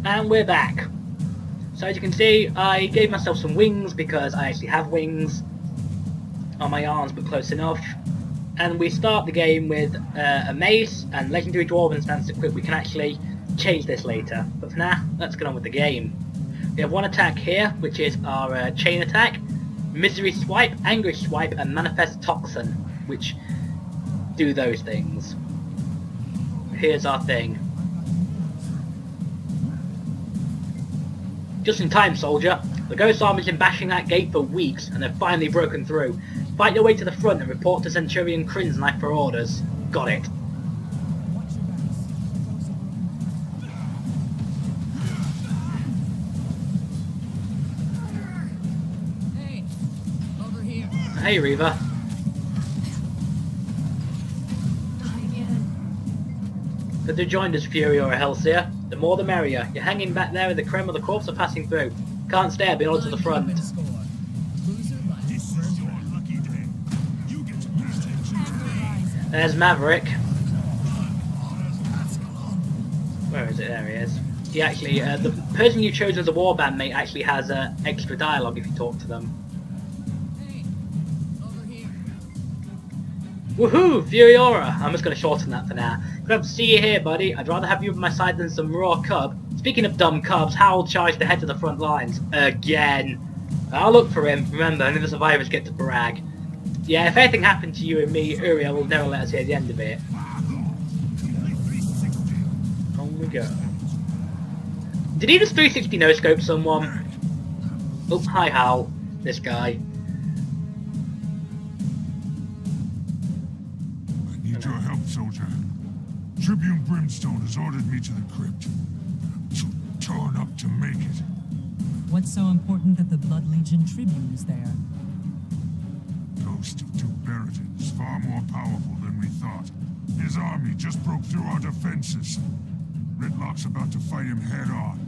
And we're back. So as you can see, I gave myself some wings because I actually have wings on my arms, but close enough. And we start the game with a mace and legendary dwarven stance equipped. We can actually change this later, but for now, let's get on with the game. We have one attack here, which is our chain attack, misery swipe, anguish swipe, and manifest toxin, which do those things. Here's our thing. Just in time, soldier. The Ghost Army's been bashing that gate for weeks, and they've finally broken through. Fight your way to the front and report to Centurion Crinsley for orders. Got it. Hey, over here. Hey, Reaver. Good to join us, Furiora Hellseer. The more the merrier. You're hanging back there with the creme of the corpse are passing through. Can't stay, be on to the front. There's Maverick. Where is it? There he is. He actually, the person you chose as a warband mate actually has extra dialogue if you talk to them. Hey, over here. Woohoo! Furiora! I'm just going to shorten that for now. Glad to see you here, buddy. I'd rather have you by my side than some raw cub. Speaking of dumb cubs, Howell charged ahead to the front lines. Again. I'll look for him. Remember, only the survivors get to brag. Yeah, if anything happened to you and me, Uriel will never let us hear the end of it. On we go. Did he just 360 no-scope someone? Oh, hi Hal. This guy. I need your help, soldier. Tribune Brimstone has ordered me to the crypt. Too torn up to make it. What's so important that the Blood Legion Tribune is there? Ghost of Tuberitan is far more powerful than we thought. His army just broke through our defenses. Ridlock's about to fight him head-on.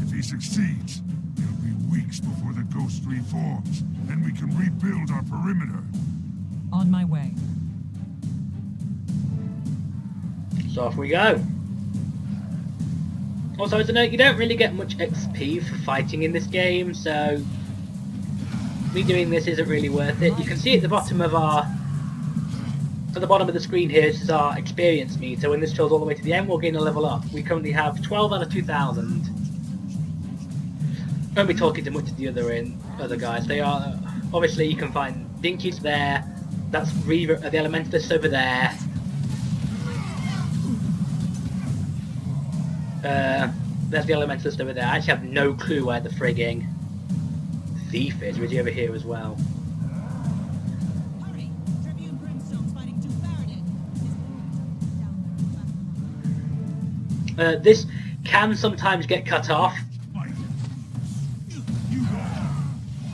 If he succeeds, it'll be weeks before the Ghost reforms. Then we can rebuild our perimeter. On my way. So off we go. Also, as a note, you don't really get much XP for fighting in this game, so me doing this isn't really worth it. You can see at the bottom of the screen here, this is our experience meter. When this fills all the way to the end, we'll gain a level up. We currently have 12 out of 2,000. Won't be talking too much to the other guys. They are obviously you can find Dinky's there. That's Reaver, the Elementalist over there. There's the Elementalist over there. I actually have no clue where the frigging thief is. Is he over here as well? Hurry! Tribune Brimstone's fighting Tuberitan. This can sometimes get cut off.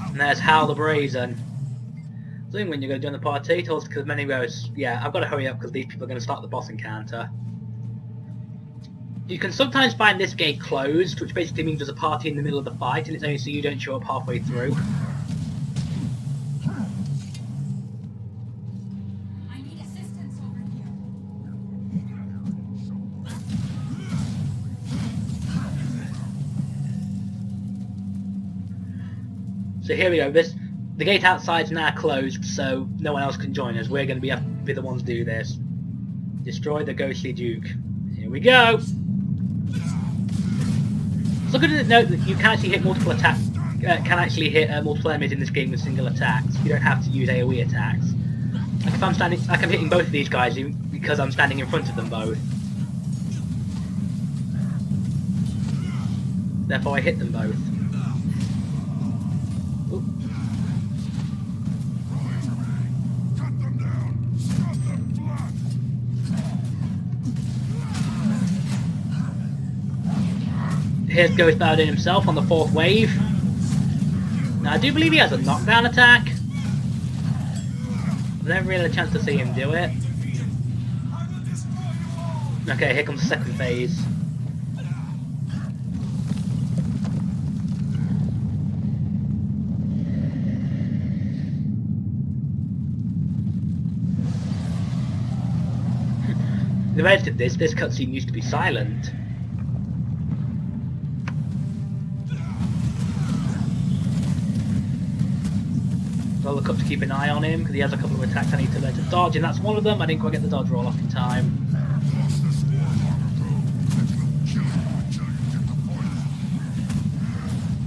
And there's Hal the Brazen. I think when you're going to join the party, tells because many goes, yeah, I've got to hurry up because these people are going to start the boss encounter. You can sometimes find this gate closed, which basically means there's a party in the middle of the fight, and it's only so you don't show up halfway through. I need assistance over here. So here we go. The gate outside's now closed, so no one else can join us. We're going to be the ones to do this. Destroy the ghostly Duke. Here we go. So good to note that you can actually hit multiple attacks. Multiple enemies in this game with single attacks. You don't have to use AOE attacks. Like if I'm hitting both of these guys because I'm standing in front of them both. Therefore, I hit them both. Ooh. Cut them down. Stop them flat. Here's Ghost Paladin himself on the 4th wave. Now I do believe he has a knockdown attack. I've never really had a chance to see him do it. Okay, here comes the second phase. They've edited this cutscene used to be silent. I'll look up to keep an eye on him because he has a couple of attacks I need to learn to dodge, and that's one of them. I didn't quite get the dodge roll off in time.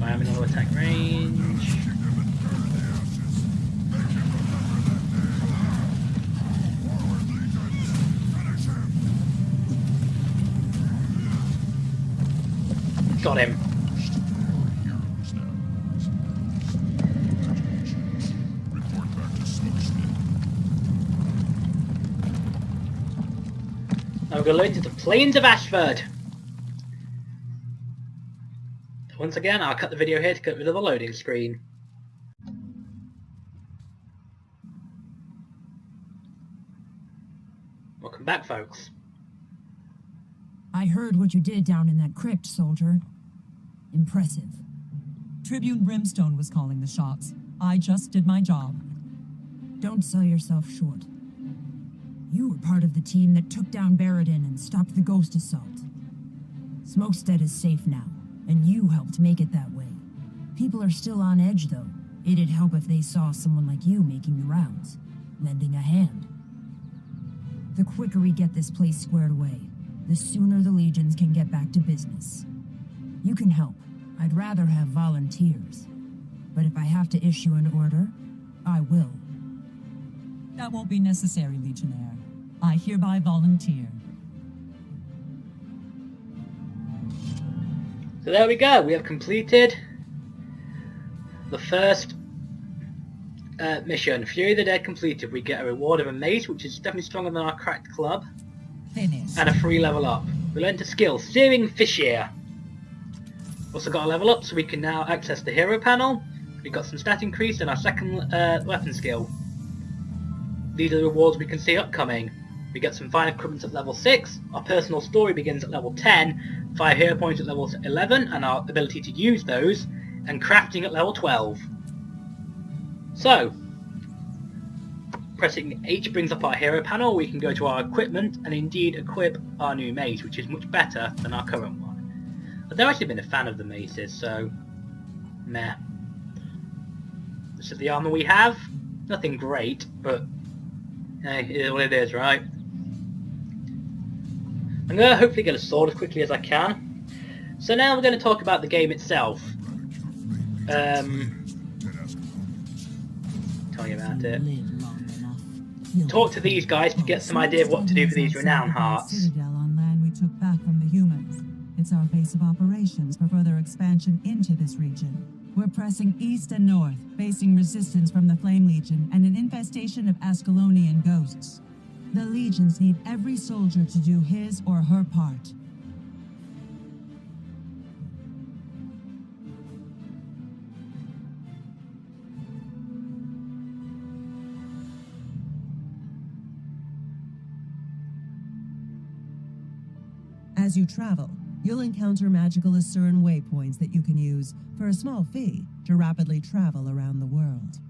I am in auto attack range. Got him. Now we're going to the plains of Ashford. Once again, I'll cut the video here to get rid of the loading screen. Welcome back, folks. I heard what you did down in that crypt, soldier. Impressive. Tribune Brimstone was calling the shots. I just did my job. Don't sell yourself short. You were part of the team that took down Baradin and stopped the ghost assault. Smokestead is safe now, and you helped make it that way. People are still on edge, though. It'd help if they saw someone like you making the rounds, lending a hand. The quicker we get this place squared away, the sooner the legions can get back to business. You can help. I'd rather have volunteers. But if I have to issue an order, I will. That won't be necessary, Legionnaire. I hereby volunteer. So there we go. We have completed the first mission. Fury of the Dead completed. We get a reward of a mace, which is definitely stronger than our cracked club. Finish. And a free level up. We learned a skill, Searing Fishyear. Also got a level up, so we can now access the hero panel. We got some stat increase and our second weapon skill. These are the rewards we can see upcoming. We get some fine equipment at level 6, our personal story begins at level 10, 5 hero points at level 11, and our ability to use those, and crafting at level 12. So, pressing H brings up our hero panel, we can go to our equipment and indeed equip our new mace, which is much better than our current one. I've never actually been a fan of the maces, so meh. This is the armor we have. Nothing great, but hey, it is what it is, right? I'm going to hopefully get a sword as quickly as I can. So now we're going to talk about the game itself. Tell you about it. Talk to these guys to get some idea of what to do for these Renown Hearts. Citadel on land we took back from the humans. It's our base of operations for further expansion into this region. We're pressing east and north, facing resistance from the Flame Legion and an infestation of Ascalonian ghosts. The legions need every soldier to do his or her part. As you travel, you'll encounter magical Asuran waypoints that you can use, for a small fee, to rapidly travel around the world.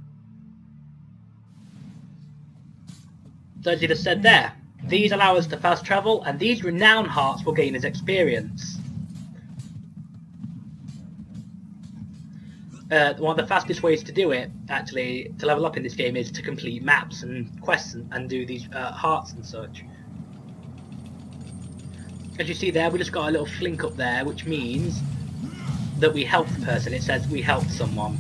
So as you just said there, these allow us to fast travel, and these Renown Hearts will gain as experience. One of the fastest ways to do it, actually, to level up in this game, is to complete maps and quests and do these hearts and such. As you see there, we just got a little flink up there, which means that we helped the person. It says we helped someone.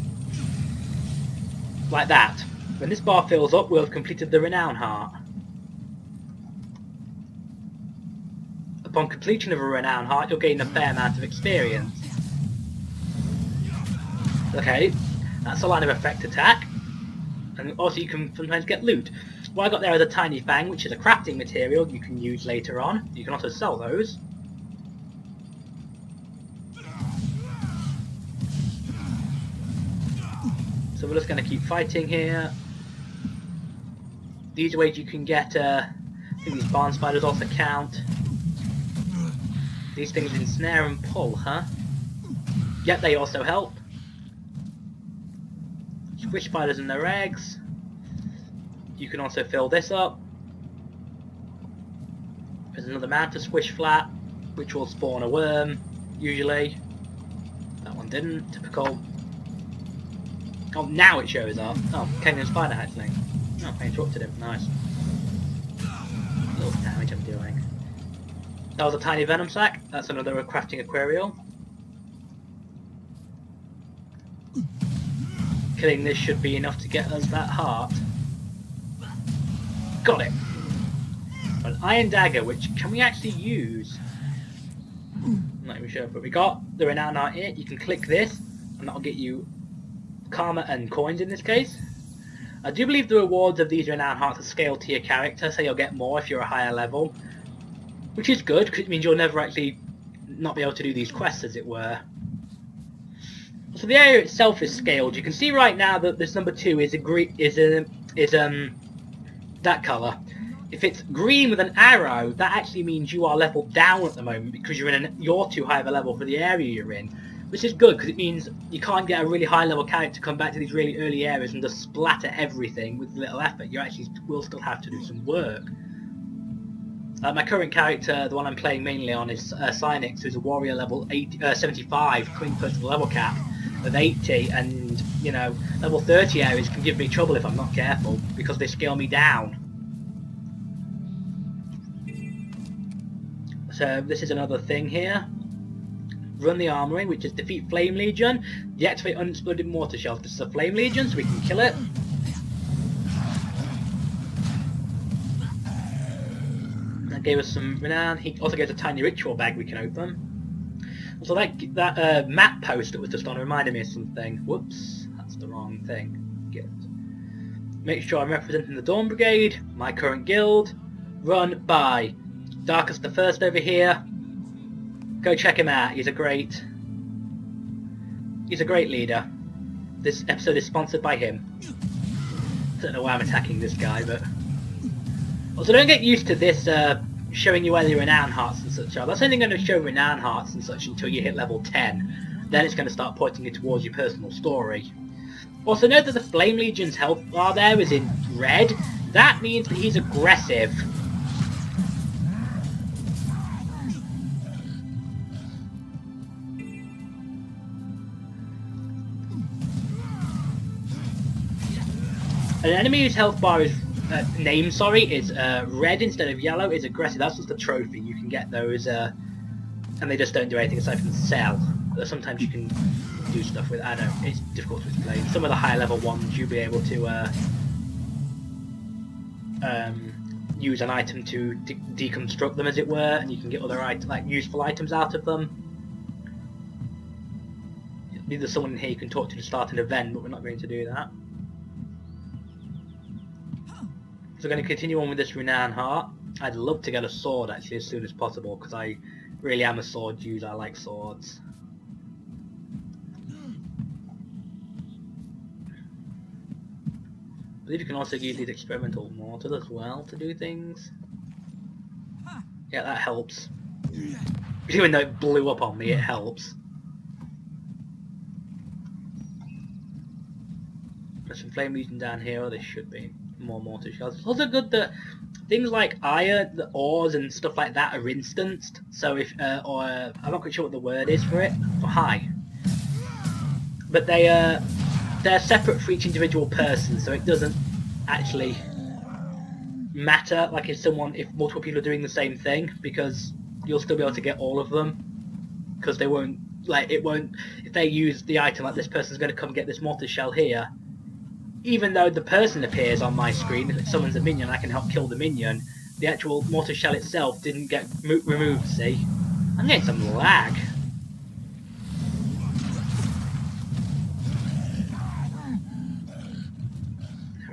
Like that. When this bar fills up, we'll have completed the Renown Heart. Upon completion of a Renown Heart, you'll gain a fair amount of experience. Okay, that's a line of effect attack. And also you can sometimes get loot. What I got there is a tiny fang, which is a crafting material you can use later on. You can also sell those. So we're just going to keep fighting here. These are ways you can get, I think these barn spiders also count. These things ensnare and pull, huh? Yep, they also help. Squish spiders and their eggs. You can also fill this up. There's another mantis squish flat, which will spawn a worm, usually. That one didn't, typical. Oh, now it shows up. Oh, Kenyan spider hatchling. Oh, I interrupted him. Nice. Little damage I'm doing. That was a tiny venom sac. That's another crafting aquarial. Killing this should be enough to get us that heart. Got it. An iron dagger, which can we actually use? I'm not even sure, but we got the Renown Heart here. You can click this, and that'll get you karma and coins in this case. I do believe the rewards of these Renown Hearts are scaled to your character, so you'll get more if you're a higher level. Which is good, because it means you'll never actually not be able to do these quests, as it were. So the area itself is scaled. You can see right now that this number 2 is that colour. If it's green with an arrow, that actually means you are leveled down at the moment because you're too high of a level for the area you're in. Which is good, because it means you can't get a really high level character to come back to these really early areas and just splatter everything with little effort. You actually will still have to do some work. My current character, the one I'm playing mainly on, is Cynix, who's a warrior level 75, coming close to the level cap of 80, and, you know, level 30 areas can give me trouble if I'm not careful, because they scale me down. So this is another thing here. Run the armory, which is defeat Flame Legion. Deactivate unexploded mortar shells. This is a Flame Legion, so we can kill it. That gave us some renown. He also gave us a tiny ritual bag we can open. So that map post that was just on reminded me of something. Whoops, that's the wrong thing. Guild. Make sure I'm representing the Dawn Brigade, my current guild. Run by Darkus the First over here. Go check him out. He's a great leader. This episode is sponsored by him. Don't know why I'm attacking this guy, but also don't get used to this showing you where the Renown Hearts and such are. That's only going to show Renown Hearts and such until you hit level 10. Then it's going to start pointing you towards your personal story. Also note that the Flame Legion's health bar there is in red. That means that he's aggressive. An enemy whose health bar is is red instead of yellow is aggressive. That's just a trophy. You can get those, and they just don't do anything aside from sell. Sometimes you can do stuff with. I don't know. It's difficult to explain. Some of the high level ones you'll be able to use an item to deconstruct them, as it were, and you can get other useful items out of them. There's someone in here you can talk to start an event, but we're not going to do that. So we're going to continue on with this Renown Heart. I'd love to get a sword actually as soon as possible, because I really am a sword user. I like swords. I believe you can also use these experimental mortars as well to do things. Yeah, that helps. Even though it blew up on me, it helps. There's some Flame Legion down here, or there should be more mortar shells. It's also good that things like iron, the ores and stuff like that are instanced. So if, I'm not quite sure what the word is for it, for high. But they're separate for each individual person, so it doesn't actually matter like if multiple people are doing the same thing, because you'll still be able to get all of them, because they won't, if they use the item like this person's going to come get this mortar shell here, even though the person appears on my screen, if it summons a minion I can help kill the minion, the actual mortar shell itself didn't get removed, see? I'm getting some lag.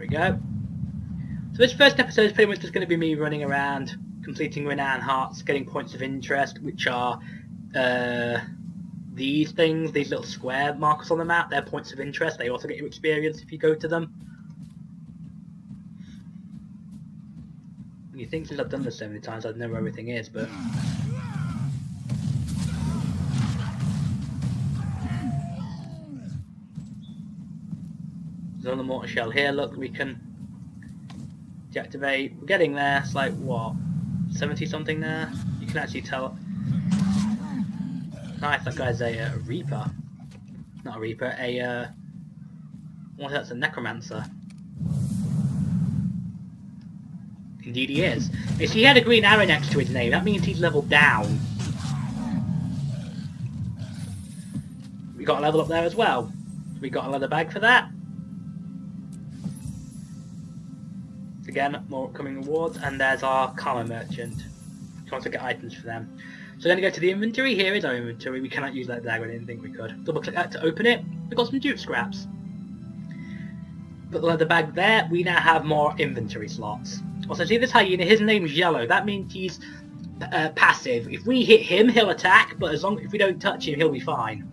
Go. So this first episode is pretty much just going to be me running around, completing Renown Hearts, getting points of interest, which are these things, these little square markers on the map. They're points of interest. They also get you experience if you go to them. You think since I've done this so many times I'd know where everything is, but there's another mortar shell here, look, we can deactivate. We're getting there. It's like, what, 70 something there? You can actually tell. Nice, that guy's a Reaper. Not a Reaper, Oh, that's a necromancer. Indeed he is. If he had a green arrow next to his name, that means he's leveled down. We got a level up there as well. We got a leather bag for that. Again, more upcoming rewards, and there's our karma merchant. If you want to get items for them. So we're going to go to the inventory. Here is our inventory. We cannot use that dagger, I didn't think we could. Double click that to open it. We got some jute scraps. Put the leather bag there. We now have more inventory slots. Also, see this hyena? His name's Yellow. That means he's passive. If we hit him, he'll attack, but if we don't touch him, he'll be fine.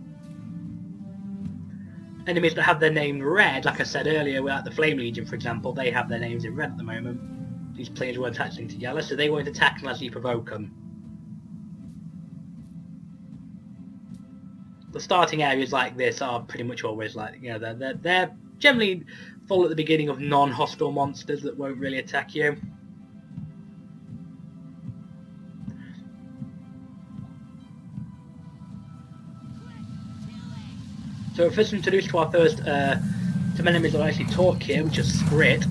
Enemies that have their name red, like I said earlier, like the Flame Legion, for example, they have their names in red at the moment. These players were attaching to yellow, so they won't attack unless you provoke them. The starting areas like this are pretty much always like, you know, they're generally full at the beginning of non-hostile monsters that won't really attack you. So we're first introduced to our first some enemies that actually talk here, which are Skrit.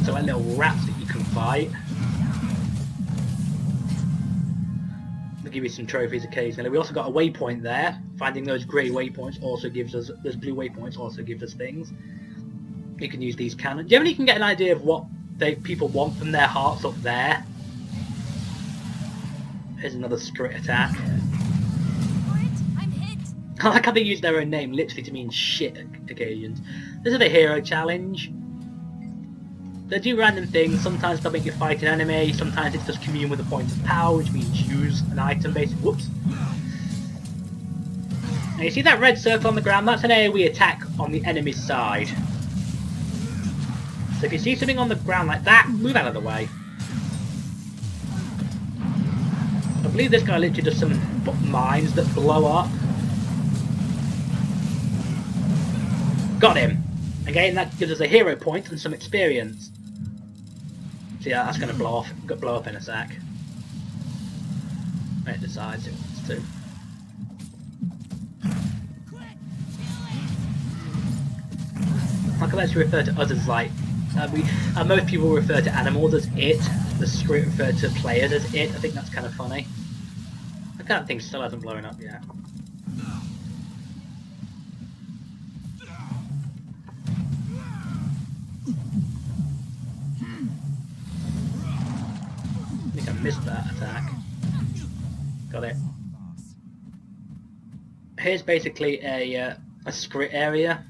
So like little rats that you can fight. They'll give you some trophies occasionally. We also got a waypoint there. Finding those grey waypoints also gives us, those blue waypoints also gives us things. You can use these cannons. Generally you can get an idea of what people want from their hearts up there. Here's another Skrit attack. I like how they use their own name literally to mean shit at occasions. This is the hero challenge. They do random things. Sometimes they'll make you fight an enemy. Sometimes it's just commune with a point of power, which means use an item basically. Whoops. Now you see that red circle on the ground? That's an area we attack on the enemy's side. So if you see something on the ground like that, move out of the way. I believe this guy literally does some mines that blow up. Got him! Again, that gives us a hero point and some experience. So yeah, that's going to blow up in a sec. When it decides it wants to. Like I like to refer to us as like, most people refer to animals as it, the Skrit refer to players as it. I think that's kind of funny. That thing still hasn't blown up yet. I think I missed that attack. Got it. Here's basically a Skrit area.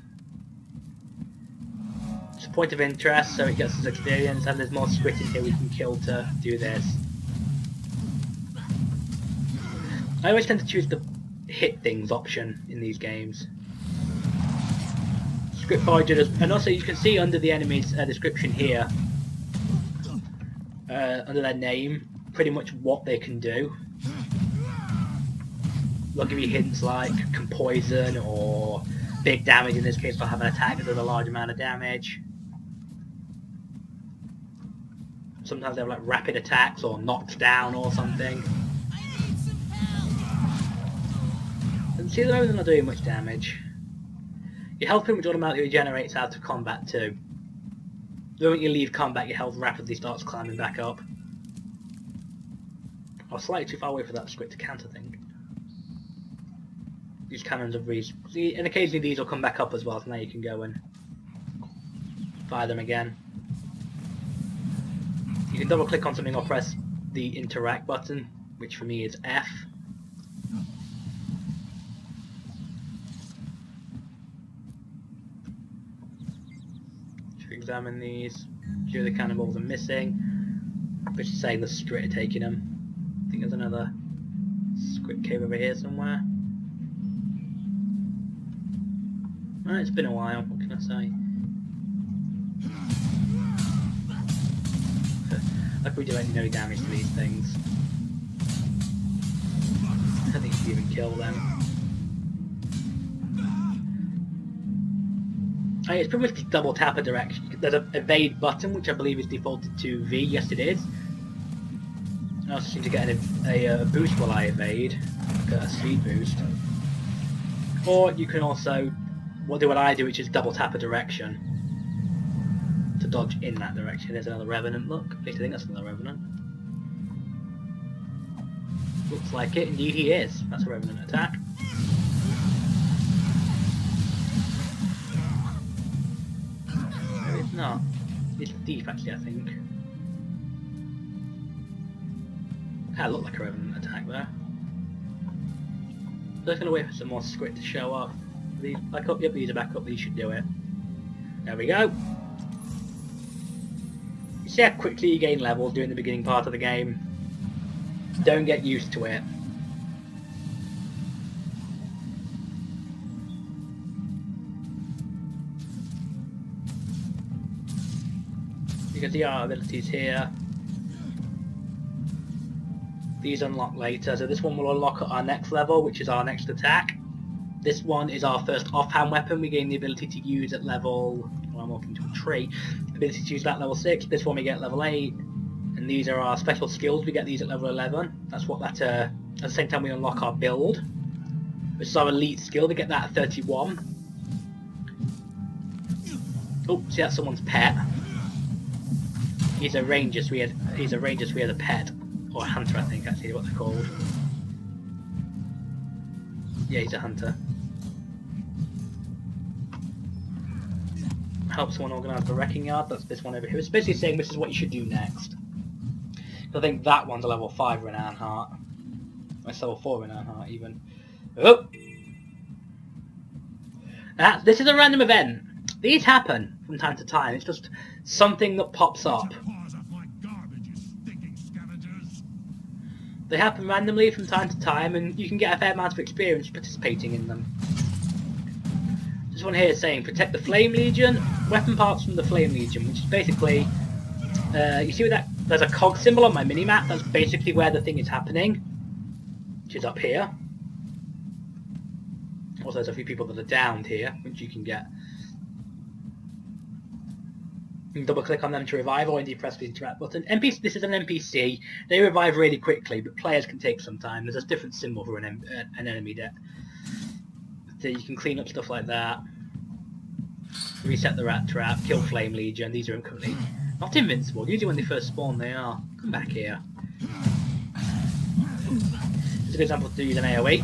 It's a point of interest, so it gets us experience, and there's more Skrit in here we can kill to do this. I always tend to choose the hit things option in these games. Skrit foragers, and also you can see under the enemy's description here, under their name, pretty much what they can do. They'll give you hints like can poison or big damage. In this case, they'll have an attack that does a large amount of damage. Sometimes they have like rapid attacks or knocks down or something. And see, they're not doing much damage. Your health pretty much automatically regenerates out of combat too. The moment you leave combat, your health rapidly starts climbing back up. I was slightly too far away for that Skrit to counter thing. These cannons have reached. See, and occasionally these will come back up as well, so now you can go and fire them again. You can double click on something or press the interact button, which for me is F. Examine these. Few of the cannonballs are missing, which is saying the Skrit are taking them. I think there's another Skrit cave over here somewhere. Well, it's been a while, what can I say? Like we do any damage to these things. I think you can even kill them. It's pretty much just double tap a direction. There's an evade button, which I believe is defaulted to V. Yes, it is. I also seem to get a boost while I evade, like a speed boost. Or you can also do what I do, which is double tap a direction. to dodge in that direction. There's another Revenant, look. At least I think that's another Revenant. Looks like it, indeed he is. That's a Revenant attack. No, it's not. It's deep actually, I think. That looked like a Revenant attack there. Just gonna wait for some more script to show up. These back up, yep, these are back up, these should do it. There we go. You see how quickly you gain levels during the beginning part of the game. Don't get used to it. You can see our abilities here. These unlock later, so this one will unlock at our next level, which is our next attack. This one is our first offhand weapon. We gain the ability to use at level... Well, I'm walking to a tree. Ability to use that at level 6. This one we get at level 8. And these are our special skills. We get these at level 11. That's what that... at the same time we unlock our build, which is our elite skill. We get that at 31. Oh, see, that's someone's pet. He's a ranger, so we had a pet. Or a hunter, I think, actually, what they're called. Yeah, he's a hunter. Help someone organise the wrecking yard. That's this one over here. It's basically saying this is what you should do next. I think that one's a level 5 Renown Heart. It's level 4 Renown Heart, even. Oh! This is a random event. These happen from time to time. It's just something that pops up. They happen randomly from time to time, and you can get a fair amount of experience participating in them. This one here is saying, protect the Flame Legion, weapon parts from the Flame Legion, which is basically, you see that there's a cog symbol on my minimap, that's basically where the thing is happening, which is up here. Also there's a few people that are downed here, which you can get. You can double click on them to revive, or indeed press the interact button. This is an NPC. They revive really quickly, but players can take some time. There's a different symbol for an enemy deck. So you can clean up stuff like that. Reset the rat trap, kill Flame Legion. These are currently not invincible. Usually when they first spawn they are. Come back here. It's a good example to use an AoE.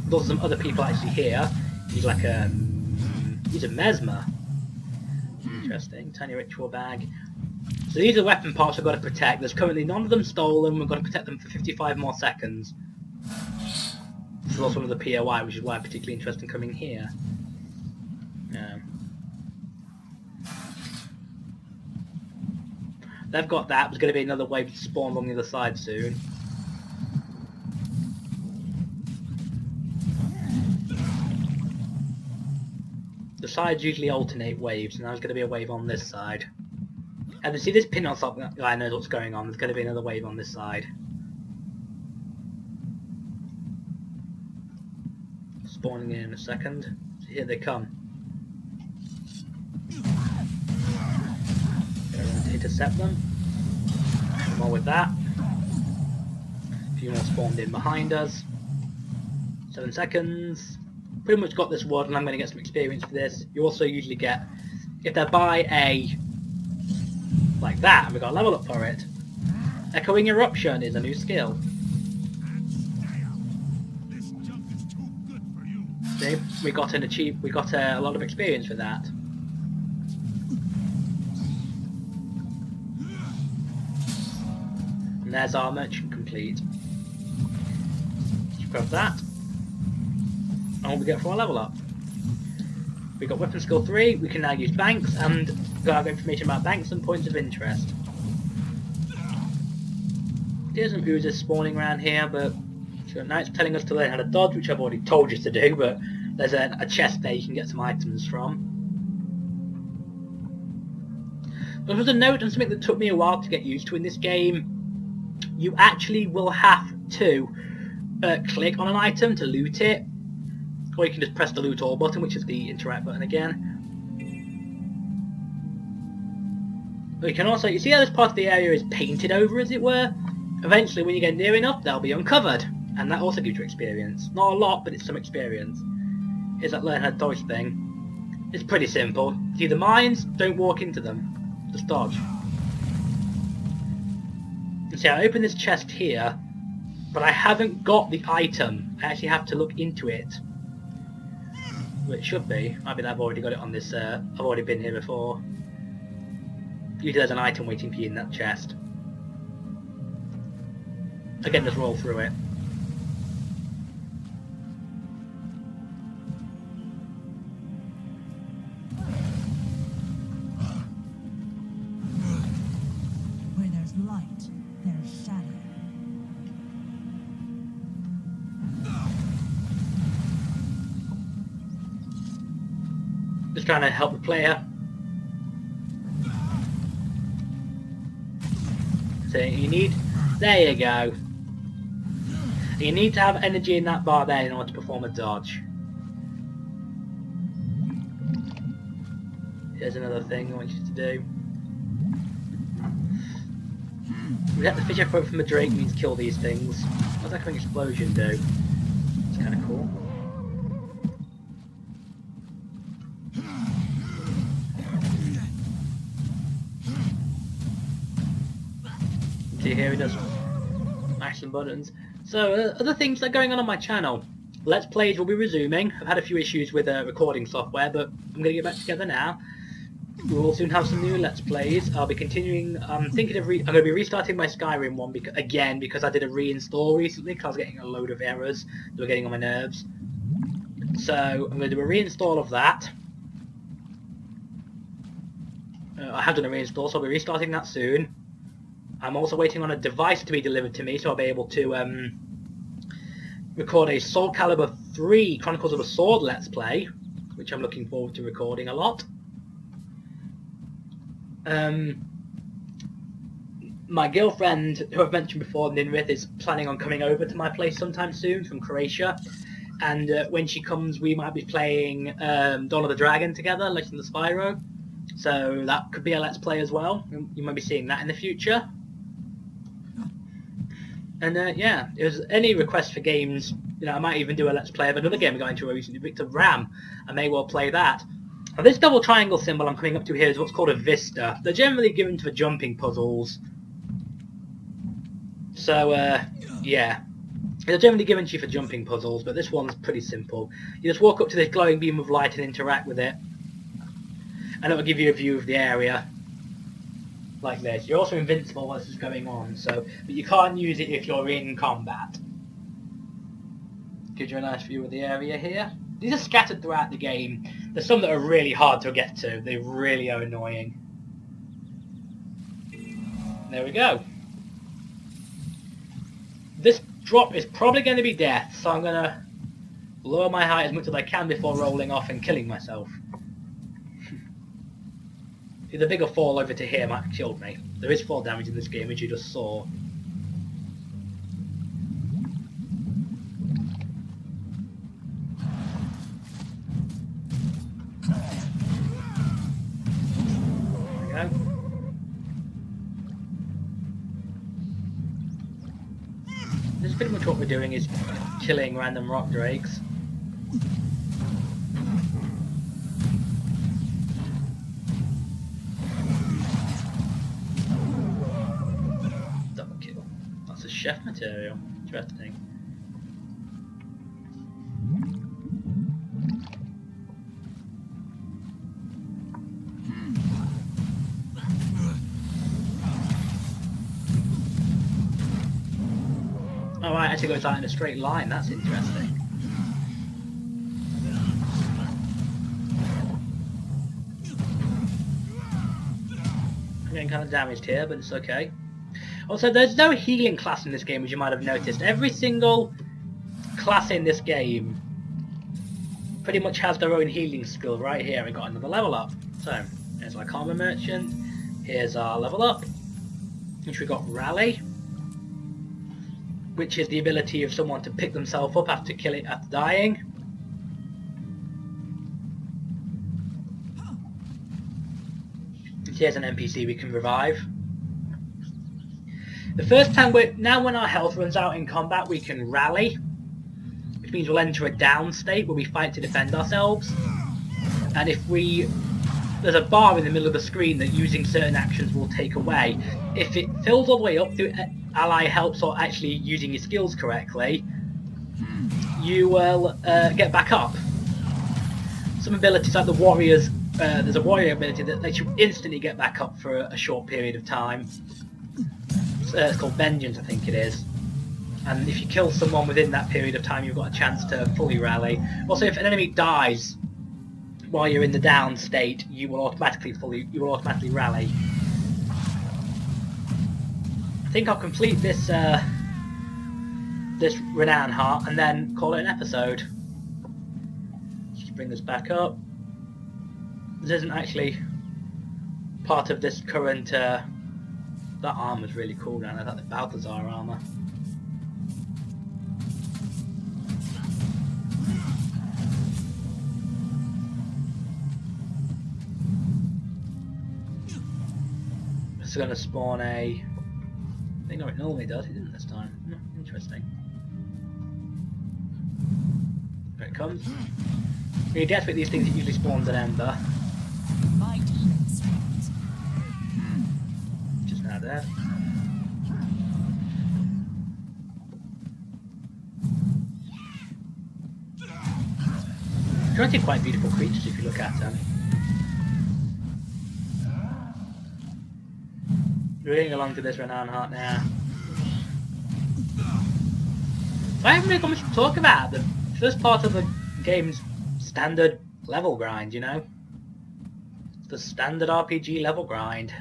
There's also some other people actually here. Use like a mesmer. Interesting. Tiny ritual bag. So these are weapon parts we've got to protect. There's currently none of them stolen. We've got to protect them for 55 more seconds. This is also another POI, which is why I'm particularly interested in coming here. Yeah. They've got that. There's going to be another wave to spawn along the other side soon. The sides usually alternate waves, and now there's going to be a wave on this side. And you see this pin on top, that guy knows what's going on. There's going to be another wave on this side. Spawning in a second. So here they come. Going to intercept them. More with that. A few more spawned in behind us. 7 seconds. Pretty much got this one, and I'm going to get some experience for this. You also usually get, if they're by a, like that, and we got a level up for it. Echoing Eruption is a new skill. See, we got a lot of experience for that. And there's our merchant complete. Let's grab that. And what we get for our level up. We got weapon skill 3, we can now use banks, and we have information about banks and points of interest. There's some oozes spawning around here, but now it's telling us to learn how to dodge, which I've already told you to do, but there's a chest there you can get some items from. There was a note and something that took me a while to get used to in this game. You actually will have to click on an item to loot it. Or you can just press the loot all button, which is the interact button again. You can also, you see how this part of the area is painted over, as it were? Eventually, when you get near enough, they'll be uncovered. And that also gives you experience. Not a lot, but it's some experience. Here's that learn how to dodge thing. It's pretty simple. See the mines, don't walk into them. Just dodge. And see, I open this chest here, but I haven't got the item. I actually have to look into it. Well, it should be. I mean, I've already got it on this, I've already been here before. Usually there's an item waiting for you in that chest. Again, just roll through it. Where there's light, there's shadow. Just trying to help the player. So you need... There you go. You need to have energy in that bar there in order to perform a dodge. Here's another thing I want you to do. Let the fish quote from the Drake means kill these things. What does that kind of explosion do? It's kind of cool. See here he does mash some buttons. So other things that are going on my channel. Let's Plays will be resuming. I've had a few issues with recording software, but I'm going to get back together now. We will soon have some new Let's Plays. I'll be continuing. I'm going to be restarting my Skyrim one again because I did a reinstall recently because I was getting a load of errors that were getting on my nerves. So I'm going to do a reinstall of that. I have done a reinstall, so I'll be restarting that soon. I'm also waiting on a device to be delivered to me, so I'll be able to record a Soul Calibur 3 Chronicles of a Sword Let's Play, which I'm looking forward to recording a lot. My girlfriend, who I've mentioned before, Ninrith, is planning on coming over to my place sometime soon from Croatia, and when she comes we might be playing Dawn of the Dragon together, Legend of the Spyro, so that could be a Let's Play as well. You might be seeing that in the future. And yeah, if there's any requests for games, you know, I might even do a Let's Play of another game we got into recently, Victor Ram. I may well play that. Now, this double triangle symbol I'm coming up to here is what's called a vista. They're generally given for jumping puzzles. So, yeah. They're generally given to you for jumping puzzles, but this one's pretty simple. You just walk up to this glowing beam of light and interact with it. And it will give you a view of the area. Like this. You're also invincible while this is going on, so but you can't use it if you're in combat. Gives you a nice view of the area here. These are scattered throughout the game. There's some that are really hard to get to. They really are annoying. There we go. This drop is probably going to be death, so I'm going to lower my height as much as I can before rolling off and killing myself. See, the bigger fall over to here might have killed me. There is fall damage in this game, as you just saw. There we go. This is pretty much what we're doing, is killing random rock drakes. Chef material. Interesting. Oh right, actually goes out in a straight line. That's interesting. I'm getting kind of damaged here, but it's okay. Also, there's no healing class in this game, as you might have noticed. Every single class in this game pretty much has their own healing skill. Right here, we got another level up. So, here's our Karma Merchant. Here's our level up, which we got Rally, which is the ability of someone to pick themselves up after dying. Here's an NPC we can revive. The first time now when our health runs out in combat, we can rally, which means we'll enter a down state where we fight to defend ourselves. and if there's a bar in the middle of the screen that using certain actions will take away. If it fills all the way up through ally helps or actually using your skills correctly, you will get back up. Some abilities like the warriors, there's a warrior ability that lets you instantly get back up for a short period of time. It's called Vengeance, I think it is. And if you kill someone within that period of time, you've got a chance to fully rally. Also, if an enemy dies while you're in the down state, you will automatically rally. I think I'll complete this this Renown Heart and then call it an episode. Just bring this back up. This isn't actually part of this current. That armor's really cool now. I like the Balthazar armor. It's going to spawn a... I think it normally does, it didn't this time. Interesting. Here it comes. When you deactivate these things, it usually spawns an ember. My demons. Just now dead. They're actually quite beautiful creatures if you look at them. We're getting along to this Renown Heart now. So I haven't really got much to talk about. The first part of the game's standard level grind, you know? It's the standard RPG level grind.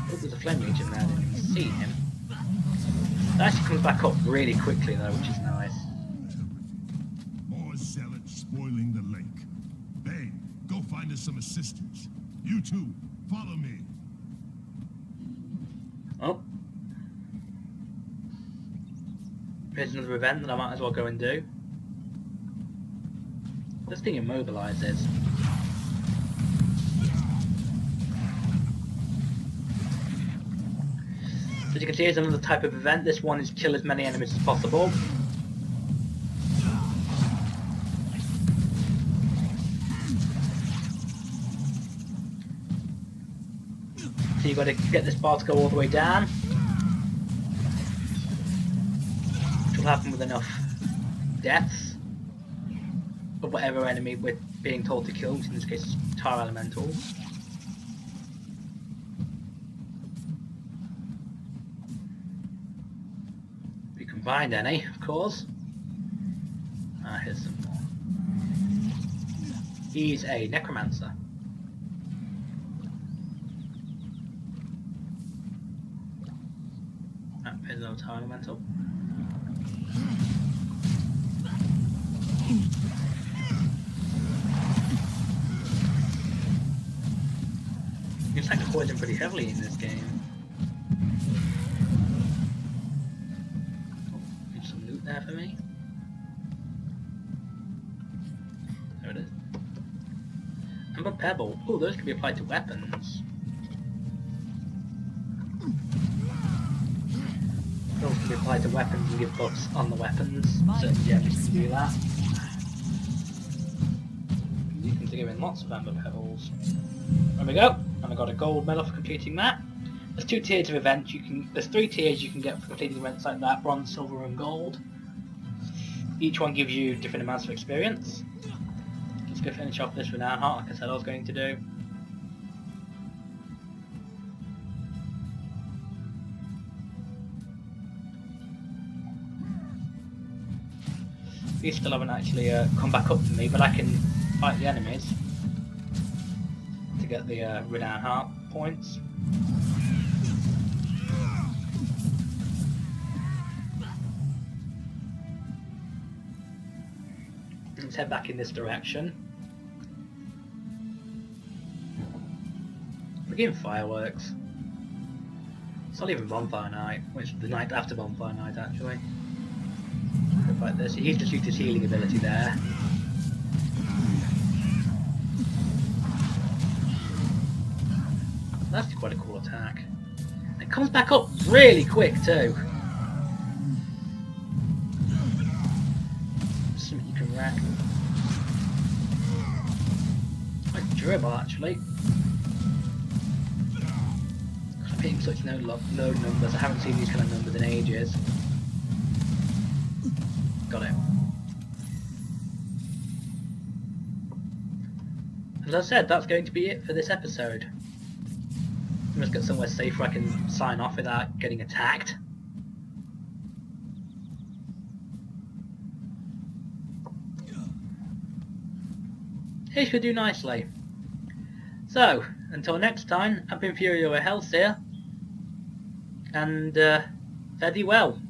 Oh, there's a Flame Legion there, I didn't even see him. It actually comes back up really quickly though, which is nice. More zealots spoiling the lake. Hey, go find us some assistance. You two, follow me. Oh. Here's another event that I might as well go and do. This thing immobilizes. As you can see, here's another type of event. This one is kill as many enemies as possible. So you've got to get this bar to go all the way down. Which will happen with enough deaths of whatever enemy we're being told to kill, which in this case is Tar Elementals. Find any, of course. Here's some more. He's a necromancer. Here's another Tar Elemental. You can attack the poison pretty heavily in this game. There for me. There it is. Amber Pebble. Oh, those can be applied to weapons. Those can be applied to weapons and give buffs on the weapons. Certain gems can do that. You can dig in lots of Amber Pebbles. There we go. And I got a gold medal for completing that. There's 2 tiers of events. There's 3 tiers you can get for completing events like that: bronze, silver, and gold. Each one gives you different amounts of experience. Let's go finish off this Renown Heart, like I said I was going to do. These still haven't actually come back up to me, but I can fight the enemies to get the Renown Heart points. Let's head back in this direction. We're getting fireworks. It's not even bonfire night, which is the night after bonfire night actually. Like this, he's just used his healing ability there. attack. It comes back up really quick too. Something you can rack. Quite durable actually. I'm hitting such low numbers. I haven't seen these kind of numbers in ages. Got it. As I said, that's going to be it for this episode. I must get somewhere safe where I can sign off without getting attacked. It should do nicely. So, until next time, I've been Furiora Health here, and fare thee well.